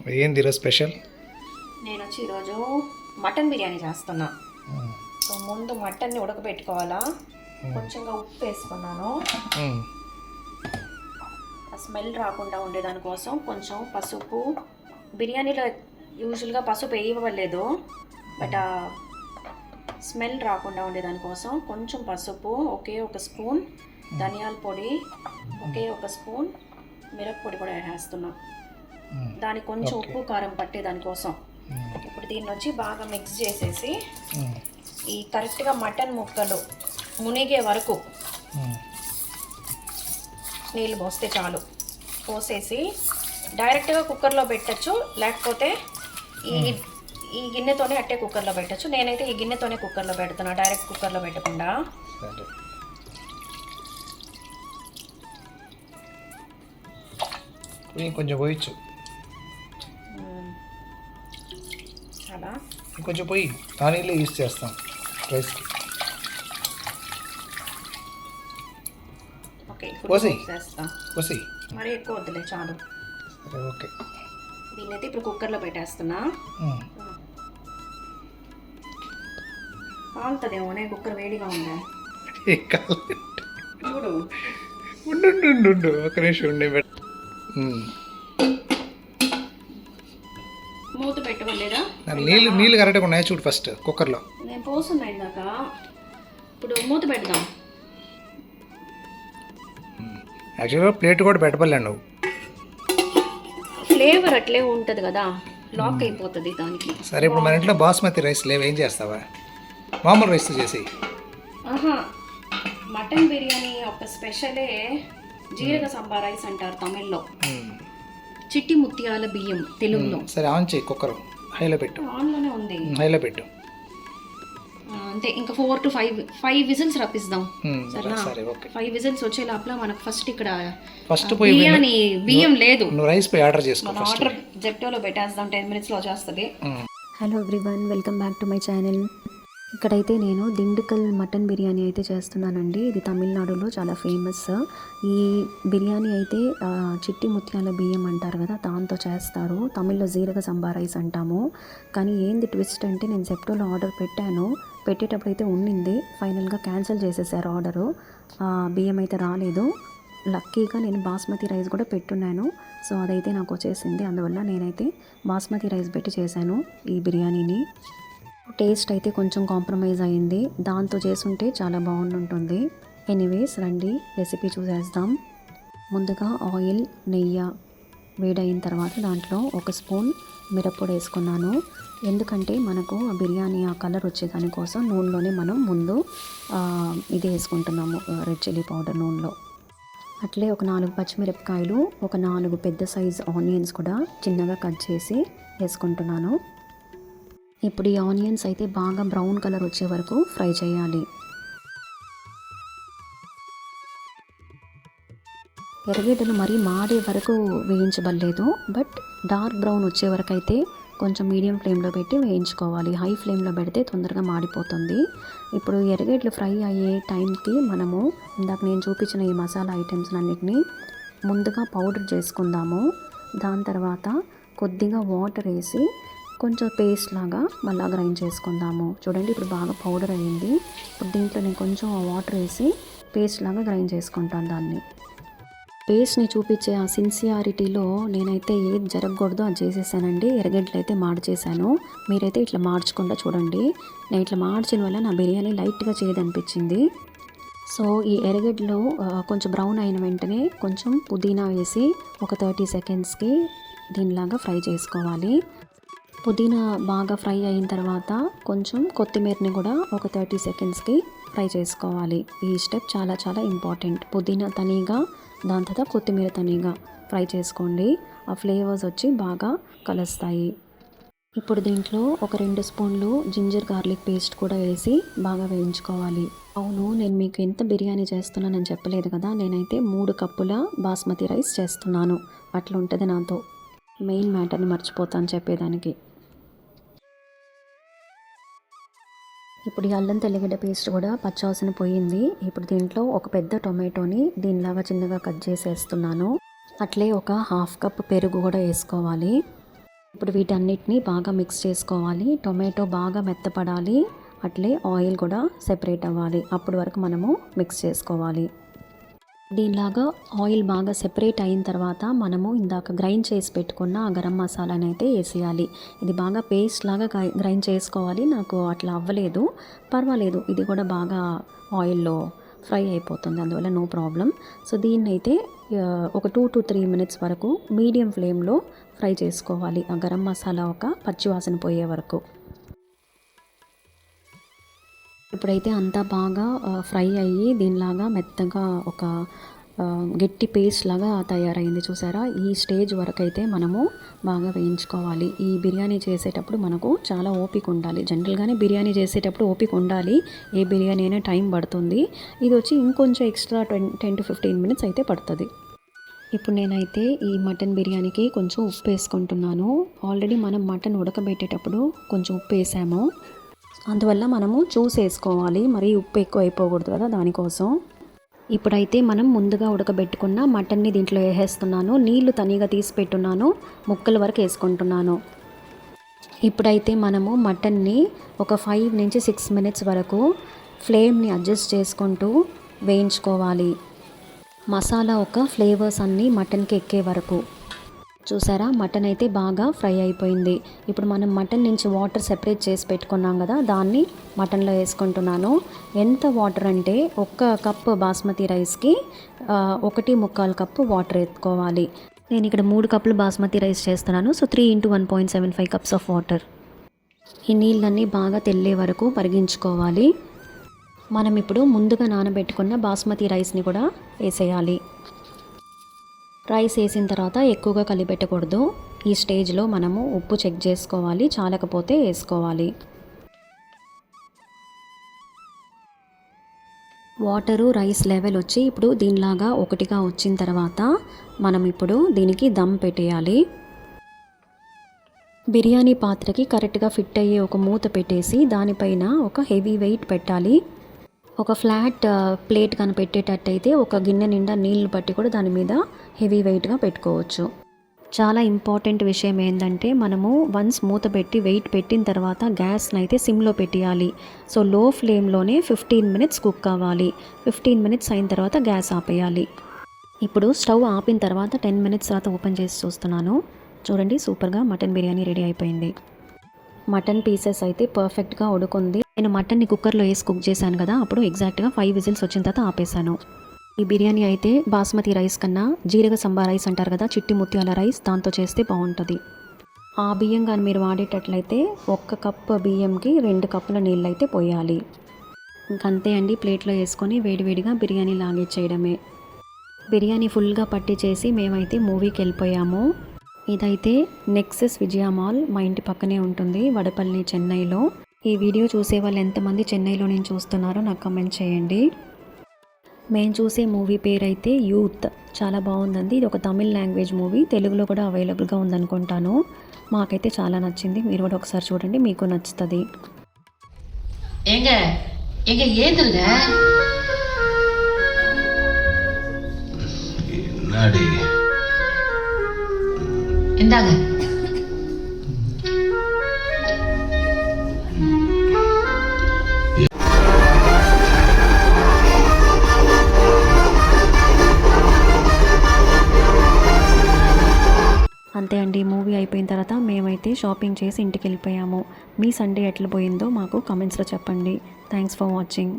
ఏంది ఈరోజు స్పెషల్? నేను వచ్చి ఈరోజు మటన్ బిర్యానీ చేస్తున్నా. సో ముందు మటన్ని ఉడకబెట్టుకోవాలా. కొంచెంగా ఉప్పు వేసుకున్నాను. స్మెల్ రాకుండా ఉండేదానికోసం కొంచెం పసుపు. బిర్యానీలో యూజువల్గా పసుపు వేయవలేదు, బట్ స్మెల్ రాకుండా ఉండేదానికోసం కొంచెం పసుపు, ఒకే ఒక స్పూన్ ధనియాల పొడి, ఒకే ఒక స్పూన్ మిరప్పొడి కూడా వేస్తున్నాం. దానికి కొంచెం ఉప్పు కారం పట్టే దానికోసం. ఇప్పుడు దీన్ని వచ్చి బాగా మిక్స్ చేసేసి ఈ కరెక్ట్గా మటన్ ముక్కలు మునిగే వరకు నీళ్ళు పోస్తే చాలు. పోసేసి డైరెక్ట్గా కుక్కర్లో పెట్టచ్చు, లేకపోతే ఈ గిన్నెతోనే అట్టే కుక్కర్లో పెట్టచ్చు. నేనైతే ఈ గిన్నెతోనే కుక్కర్లో పెడుతున్నా, డైరెక్ట్ కుక్కర్లో పెట్టకుండా. కొంచెం పోయచ్చు, చాలా కొంచెం పోయి ఆ నీళ్ళే యూజ్ చేస్తాం రైస్కి. ఓకే, చేస్తాం మరి ఎక్కువ వద్దులే, చాలు. సరే, ఓకే. దీన్ని అయితే ఇప్పుడు కుక్కర్లో పెట్టేస్తున్నా. కాలుతుందేమో, నేను కుక్కర్ వేడిగా ఉందా చూడు. ఉండు ఒక నిమిషం ఉండే. మూత పెట్టవలేదా? నీళ్ళు కరెక్ట్గా ఉన్నాయి చూడు ఫస్ట్ కుక్కర్లో. నేను పోస్తున్నాయి ఇందాక. ఇప్పుడు మూత పెడదాం. యాక్చువల్గా ప్లేట్ కూడా పెట్టబడలే నువ్వు. ఫ్లేవర్ అట్లే ఉంటుంది కదా, లాక్ అయిపోతుంది దానికి. సరే, ఇప్పుడు మన ఇంట్లో బాస్మతి రైస్ లేవు, ఏం చేస్తావా? మామూలు రైస్ చేసి. మటన్ బిర్యానీ ఒక స్పెషలే జీరక సంబా రైస్ అంటారు తమిళ్లో. చిట్టి ముత్యాల బియ్యం తెలుగులో. సరే, ఆన్ చేయి కుక్కర్, హైలో పెట్టు. ఆన్లోనే ఉంది, హైలో పెట్టు. అంతే. ఇంకా 4 to 5 విజిల్స్ రప్పిద్దాం. సరే, ఓకే. 5 విజిల్స్ వచ్చే లోపల మనకు ఫస్ట్ ఇక్కడ బిర్యానీ బియ్యం లేదు. నువ్వు రైస్ పోయి ఆర్డర్ చేసుకో. ఆర్డర్ జెప్టోలో పెట్టేద్దాం, 10 minutes లో వచ్చేస్తుంది. Hello everyone, welcome back to my channel. ఇక్కడైతే నేను దిండుకల్ మటన్ బిర్యానీ అయితే చేస్తున్నానండి. ఇది తమిళనాడులో చాలా ఫేమస్. ఈ బిర్యానీ అయితే చిట్టి ముత్యాల బియ్యం అంటారు కదా, దాంతో చేస్తారు. తమిళ్లో జీరక సంబా రైస్ అంటాము. కానీ ఏంది ట్విస్ట్ అంటే, నేను జెప్టోలో ఆర్డర్ పెట్టేటప్పుడు అయితే ఉండింది, ఫైనల్గా క్యాన్సిల్ చేసేసారు ఆర్డరు. బియ్యం అయితే రాలేదు. లక్కీగా నేను బాస్మతి రైస్ కూడా పెట్టున్నాను, సో అదైతే నాకు వచ్చేసింది. అందువల్ల నేనైతే బాస్మతి రైస్ పెట్టి చేశాను ఈ బిర్యానీని. టేస్ట్ అయితే కొంచెం కాంప్రమైజ్ అయ్యింది, దాంతో చేసుంటే చాలా బాగుంటుంది. ఎనీవేస్, రండి రెసిపీ చూసేద్దాం. ముందుగా ఆయిల్, నెయ్యి వేడైన తర్వాత దాంట్లో ఒక స్పూన్ మిరప్పొడి వేసుకున్నాను. ఎందుకంటే మనకు ఆ బిర్యానీ ఆ కలర్ వచ్చేదానికోసం నూనెలోనే మనం ముందు ఇది వేసుకుంటున్నాము, రెడ్ చిల్లీ పౌడర్ నూనెలో. అట్లే ఒక 4 పచ్చిమిరపకాయలు, ఒక 4 పెద్ద సైజ్ ఆనియన్స్ కూడా చిన్నగా కట్ చేసి వేసుకుంటున్నాను. ఇప్పుడు ఈ ఆనియన్స్ అయితే బాగా బ్రౌన్ కలర్ వచ్చే వరకు ఫ్రై చేయాలి. ఎర్రగడ్డలు మరీ మాడే వరకు వేయించబడలేదు, బట్ డార్క్ బ్రౌన్ వచ్చే వరకు అయితే కొంచెం మీడియం ఫ్లేమ్లో పెట్టి వేయించుకోవాలి. హై ఫ్లేమ్లో పెడితే తొందరగా మాడిపోతుంది. ఇప్పుడు ఎర్రగడ్డలు ఫ్రై అయ్యే టైంకి మనము ఇందాక నేను చూపించిన ఈ మసాలా ఐటమ్స్ అన్నిటినీ ముందుగా పౌడర్ చేసుకుందాము. దాని తర్వాత కొద్దిగా వాటర్ వేసి కొంచెం పేస్ట్ లాగా మళ్ళీ గ్రైండ్ చేసుకుందాము. చూడండి, ఇప్పుడు బాగా పౌడర్ అయ్యింది. ఇప్పుడు దీంట్లో నేను కొంచెం వాటర్ వేసి పేస్ట్ లాగా గ్రైండ్ చేసుకుంటాను దాన్ని. పేస్ట్ని చూపించే ఆ సిన్సియారిటీలో నేనైతే ఏది జరగకూడదో అది చేసేసానండి. ఎర్రగడ్డలు అయితే మార్చేసాను. మీరైతే ఇట్లా మార్చకుండా చూడండి. నేను ఇట్లా మార్చిన వల్ల నా బిర్యానీ లైట్గా చేయదనిపించింది. సో ఈ ఎర్రగడ్డలు కొంచెం బ్రౌన్ అయిన వెంటనే కొంచెం పుదీనా వేసి ఒక 30 secondsకి దీనిలాగా ఫ్రై చేసుకోవాలి. పుదీనా బాగా ఫ్రై అయిన తర్వాత కొంచెం కొత్తిమీరని కూడా ఒక 30 secondsకి ఫ్రై చేసుకోవాలి. ఈ స్టెప్ చాలా చాలా ఇంపార్టెంట్. పుదీనా తనీగా, దాని తర్వాత కొత్తిమీర తనీగా ఫ్రై చేసుకోండి. ఆ ఫ్లేవర్స్ వచ్చి బాగా కలుస్తాయి. ఇప్పుడు దీంట్లో ఒక 2 స్పూన్లు జింజర్ గార్లిక్ పేస్ట్ కూడా వేసి బాగా వేయించుకోవాలి. అవును, నేను మీకు ఎంత బిర్యానీ చేస్తున్నానని చెప్పలేదు కదా. నేనైతే 3 కప్పుల బాస్మతి రైస్ చేస్తున్నాను. అట్లా ఉంటుంది నాతో. మెయిన్ మ్యాటర్ని మర్చిపోతాను చెప్పేదానికి. ఇప్పుడు ఈ అల్లం తెల్లగడ్డ పేస్ట్ కూడా పచ్చివాసన పోయింది. ఇప్పుడు దీంట్లో ఒక పెద్ద టొమాటోని దీనిలాగా చిన్నగా కట్ చేసేస్తున్నాను. అట్లే ఒక 1/2 కప్ పెరుగు కూడా వేసుకోవాలి. ఇప్పుడు వీటన్నిటిని బాగా మిక్స్ చేసుకోవాలి. టొమాటో బాగా మెత్తపడాలి, అట్లే ఆయిల్ కూడా సెపరేట్ అవ్వాలి. అప్పటి వరకు మనము మిక్స్ చేసుకోవాలి. దీనిలాగా ఆయిల్ బాగా సెపరేట్ అయిన తర్వాత మనము ఇందాక గ్రైండ్ చేసి పెట్టుకున్న ఆ గరం మసాలాని అయితే వేసేయాలి. ఇది బాగా పేస్ట్ లాగా గ్రైండ్ చేసుకోవాలి. నాకు అట్లా అవ్వలేదు, పర్వాలేదు, ఇది కూడా బాగా ఆయిల్లో ఫ్రై అయిపోతుంది, అందువల్ల నో ప్రాబ్లం. సో దీన్ని అయితే ఒక 2 to 3 minutes వరకు మీడియం ఫ్లేమ్లో ఫ్రై చేసుకోవాలి. ఆ గరం మసాలా ఒక పచ్చివాసన పోయే వరకు. ఇప్పుడైతే అంతా బాగా ఫ్రై అయ్యి దీనిలాగా మెత్తగా ఒక గట్టి పేస్ట్ లాగా తయారైంది, చూసారా? ఈ స్టేజ్ వరకు అయితే మనము బాగా వేయించుకోవాలి. ఈ బిర్యానీ చేసేటప్పుడు మనకు చాలా ఓపిక ఉండాలి. జనరల్గానే బిర్యానీ చేసేటప్పుడు ఓపిక ఉండాలి, ఏ బిర్యానీ అయినా టైం పడుతుంది. ఇది వచ్చి ఇంకొంచెం ఎక్స్ట్రా 10 to 15 minutes అయితే పడుతుంది. ఇప్పుడు నేనైతే ఈ మటన్ బిర్యానీకి కొంచెం ఉప్పు వేసుకుంటున్నాను. ఆల్రెడీ మనం మటన్ ఉడకబెట్టేటప్పుడు కొంచెం ఉప్పు వేసాము, అందువల్ల మనము చూసి వేసుకోవాలి, మరి ఉప్పు ఎక్కువ అయిపోకూడదు కదా, దానికోసం. ఇప్పుడైతే మనం ముందుగా ఉడకబెట్టుకున్న మటన్ని దీంట్లో వేసేస్తున్నాను. నీళ్లు తనిగా తీసి పెట్టున్నాను, ముక్కల వరకు వేసుకుంటున్నాను. ఇప్పుడైతే మనము మటన్ని ఒక 5 నుంచి 6 minutes వరకు ఫ్లేమ్ని అడ్జస్ట్ చేసుకుంటూ వేయించుకోవాలి. మసాలా ఒక ఫ్లేవర్స్ అన్నీ మటన్కి ఎక్కే వరకు. చూసారా, మటన్ అయితే బాగా ఫ్రై అయిపోయింది. ఇప్పుడు మనం మటన్ నుంచి వాటర్ సెపరేట్ చేసి పెట్టుకున్నాం కదా, దాన్ని మటన్లో వేసుకుంటున్నాను. ఎంత వాటర్ అంటే 1 కప్ బాస్మతి రైస్కి 1.25 కప్పు వాటర్ ఎత్తుకోవాలి. నేను ఇక్కడ 3 కప్పులు బాస్మతి రైస్ చేస్తున్నాను, so 3 into 1.75 cups of water. ఈ నీళ్ళన్నీ బాగా తెల్లే వరకు మరిగించుకోవాలి. మనం ఇప్పుడు ముందుగా నానబెట్టుకున్న బాస్మతి రైస్ని కూడా వేసేయాలి. రైస్ వేసిన తర్వాత ఎక్కువగా కలిపెట్టకూడదు. ఈ స్టేజ్లో మనము ఉప్పు చెక్ చేసుకోవాలి, చాలకపోతే వేసుకోవాలి. వాటరు రైస్ లెవెల్ వచ్చి ఇప్పుడు దీనిలాగా ఒకటిగా వచ్చిన తర్వాత మనం ఇప్పుడు దీనికి దమ్ పెట్టేయాలి. బిర్యానీ పాత్రకి కరెక్ట్గా ఫిట్ అయ్యే ఒక మూత పెట్టేసి దానిపైన ఒక హెవీ వెయిట్ పెట్టాలి. ఒక ఫ్లాట్ ప్లేట్ కానీ పెట్టేటట్టయితే ఒక గిన్నె నిండా నీళ్లు పట్టి కూడా దాని మీద హెవీ వెయిట్గా పెట్టుకోవచ్చు. చాలా ఇంపార్టెంట్ విషయం ఏంటంటే మనము వన్స్ మూత పెట్టి వెయిట్ పెట్టిన తర్వాత గ్యాస్ని అయితే సిమ్లో పెట్టేయాలి. సో లో ఫ్లేమ్లోనే 15 minutes కుక్ అవ్వాలి. 15 minutes అయిన తర్వాత గ్యాస్ ఆపేయాలి. ఇప్పుడు స్టవ్ ఆపిన తర్వాత 10 minutes తర్వాత ఓపెన్ చేసి చూస్తున్నాను. చూడండి, సూపర్గా మటన్ బిర్యానీ రెడీ అయిపోయింది. మటన్ పీసెస్ అయితే పర్ఫెక్ట్గా ఉడుకుంది. నేను మటన్ని కుక్కర్లో వేసి కుక్ చేశాను కదా, అప్పుడు ఎగ్జాక్ట్గా 5 whistles వచ్చిన తర్వాత ఆపేశాను. ఈ బిర్యానీ అయితే బాస్మతి రైస్ కన్నా జీరగ సంబా రైస్ అంటారు కదా, చిట్టి ముత్యాల రైస్, దాంతో చేస్తే బాగుంటుంది. ఆ బియ్యం కానీ మీరు వాడేటట్లయితే 1 కప్ బియ్యంకి 2 కప్పుల నీళ్ళు అయితే పోయాలి. ఇంకంతే అండి, ప్లేట్లో వేసుకొని వేడివేడిగా బిర్యానీ లాగేసేయడమే. బిర్యానీ ఫుల్గా పట్టి చేసి మేమైతే మూవీకి వెళ్ళిపోయాము. ఇదైతే నెక్సెస్ విజయ మాల్, మా ఇంటి పక్కనే ఉంటుంది, వడపల్లి, చెన్నైలో. ఈ వీడియో చూసే వాళ్ళు ఎంతమంది చెన్నైలో నేను చూస్తున్నారో నాకు కమెంట్ చేయండి. మేము చూసే మూవీ పేరు అయితే యూత్, చాలా బాగుందండి. ఇది ఒక తమిళ్ లాంగ్వేజ్ మూవీ, తెలుగులో కూడా అవైలబుల్గా ఉందనుకుంటాను. మాకైతే చాలా నచ్చింది, మీరు కూడా ఒకసారి చూడండి, మీకు నచ్చుతుంది. இந்தாங்க. అంతే అండి, మూవీ అయిపోయిన తర్వాత మేమైతే షాపింగ్ చేసి ఇంటికి వెళ్ళిపోయాము. మీ సండే ఎట్లా పోయిందో మాకు కమెంట్స్లో చెప్పండి. Thanks for watching.